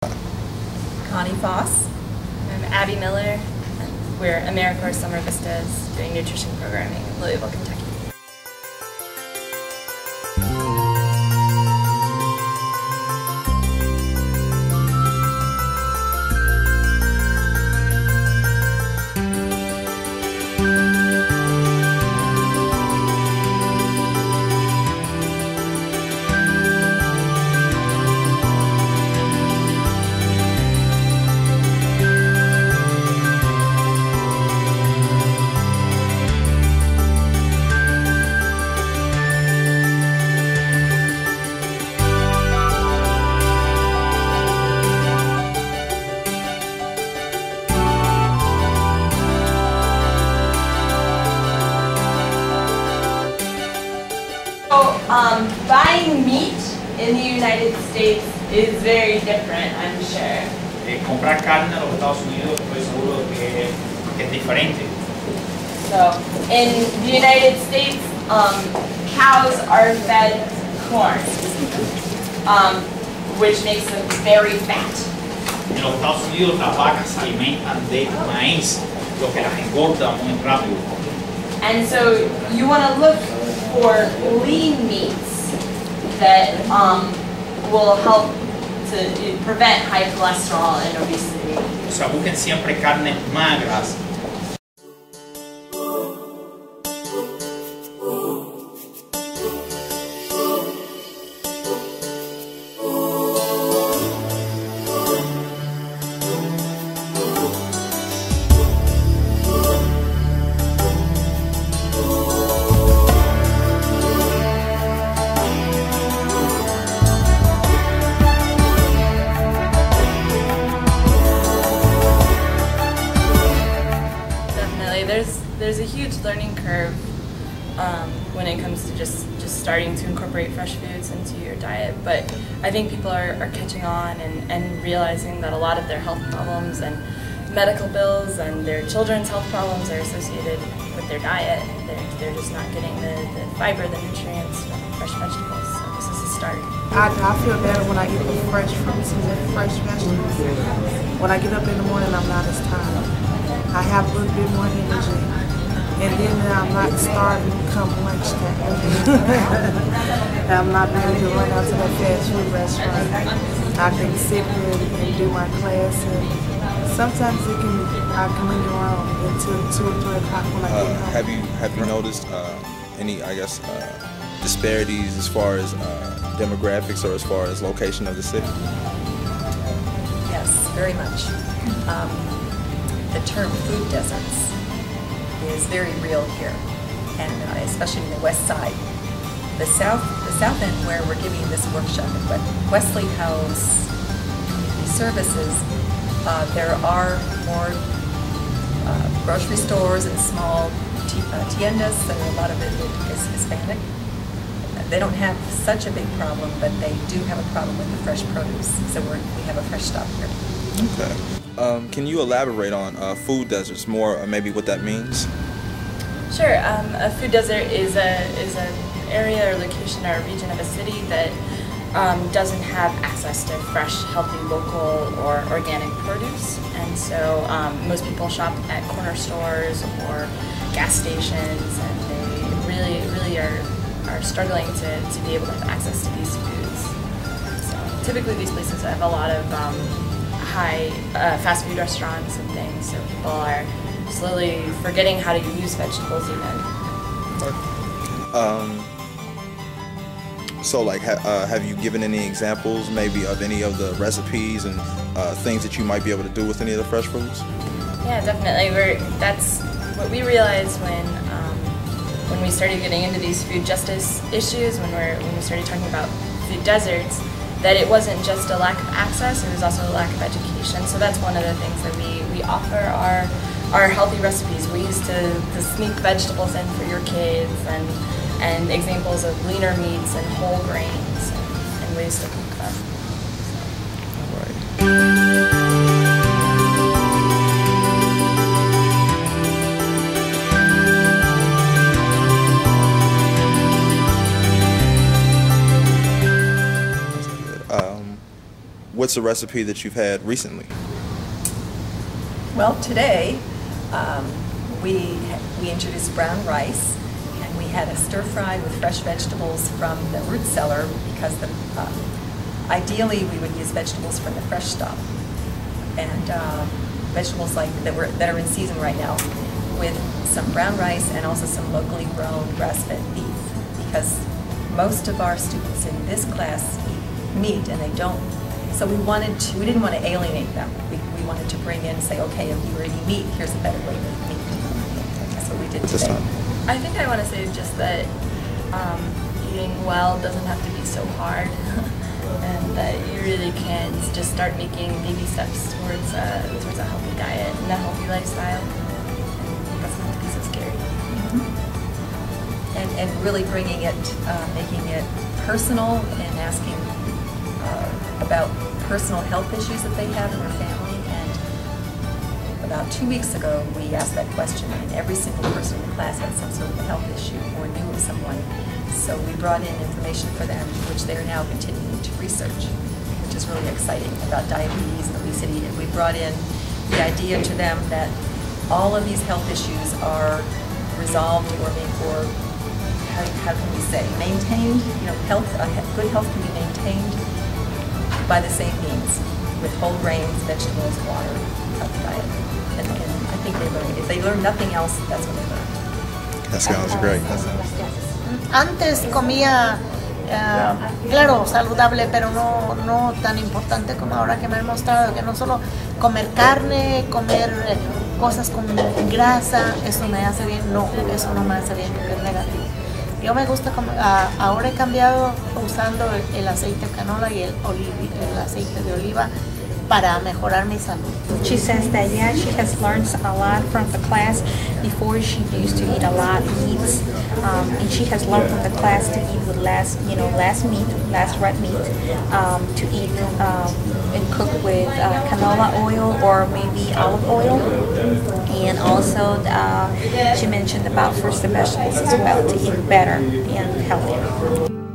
Connie Foss. I'm Abby Miller. And we're Americorp Summer Vistas doing nutrition programming in Louisville, Kentucky. Buying meat in the United States is very different, I'm sure. Comprar carne en los Estados Unidos estoy seguro que es diferente. So, in the United States, cows are fed corn, which makes them very fat. En los Estados Unidos las vacas se alimentan de maíz, lo que las engorda muy rápido. And so you want to look for lean meats that will help to prevent high cholesterol and obesity. O sea, busquen siempre carnes magras. There's a huge learning curve when it comes to just starting to incorporate fresh foods into your diet, but I think people are catching on and realizing that a lot of their health problems and medical bills and their children's health problems are associated with their diet. They're just not getting the fiber, the nutrients from fresh vegetables, so this is a start. I feel better when I eat fresh fruits and fresh vegetables. When I get up in the morning, I'm not as tired. I have a little bit more energy, and then I'm not starving come lunchtime. I'm not ready to run out to that fast food restaurant. I can sit there and do my class, and sometimes I can linger on until 2 or 3 o'clock when I get home. Have you noticed any, disparities as far as demographics or as far as location of the city? Yes, very much. The term food deserts is very real here, and especially in the west side. The south end, where we're giving this workshop at Wesley House Community Services, there are more grocery stores and small tiendas, and a lot of it is Hispanic. They don't have such a big problem, but they do have a problem with the fresh produce, so we have a fresh stop here. Okay. Can you elaborate on food deserts more, maybe what that means? Sure. A food desert is an area or location or region of a city that doesn't have access to fresh, healthy, local, or organic produce, and so most people shop at corner stores or gas stations, and they really are struggling to be able to have access to these foods. So typically these places have a lot of high fast food restaurants and things, so people are slowly forgetting how to use vegetables even. So have you given any examples maybe of any of the recipes and things that you might be able to do with any of the fresh foods? Yeah, definitely. That's what we realized when we started getting into these food justice issues, when we started talking about food deserts, that it wasn't just a lack of access, it was also a lack of education. So that's one of the things that we offer our healthy recipes. We used to sneak vegetables in for your kids, and examples of leaner meats and whole grains and ways to cook them. what's a recipe that you've had recently? Well, today we introduced brown rice, and we had a stir fry with fresh vegetables from the root cellar because ideally we would use vegetables from the fresh stop, and vegetables like that are in season right now, with some brown rice and also some locally grown grass-fed beef, because most of our students in this class eat meat and they don't. So we didn't want to alienate them. We wanted to bring in and say, okay, if you were eating meat, here's a better way to eat meat. That's what we did today. I think I want to say just that eating well doesn't have to be so hard, and that you really can just start making baby steps towards a healthy diet and a healthy lifestyle. It doesn't have to be so scary. And really bringing it, making it personal, and asking about personal health issues that they have in their family. And about 2 weeks ago, we asked that question, and every single person in the class had some sort of a health issue or knew of someone. So we brought in information for them, which they are now continuing to research, which is really exciting, about diabetes and obesity. And we brought in the idea to them that all of these health issues are resolved or how can we say, maintained. You know, good health can be maintained by the same means, with whole grains, vegetables, water, healthy diet. And I think they learned. If they learn nothing else, that's what they learned. That sounds great. Antes comía, claro, saludable, pero no tan importante como ahora que me han mostrado, que no solo comer carne, comer cosas con grasa, eso me hace bien. No, eso no me hace bien, porque es negativo. Yo me gusta, ahora he cambiado usando el aceite de canola y el aceite de oliva para mejorar mi salud. She says that yeah, she has learned a lot from the class. Before she used to eat a lot of meats, and she has learned from the class to eat with less meat, less red meat, to eat and cook with canola oil or maybe olive oil, and also she mentioned about fruits and vegetables as well to eat better and healthier.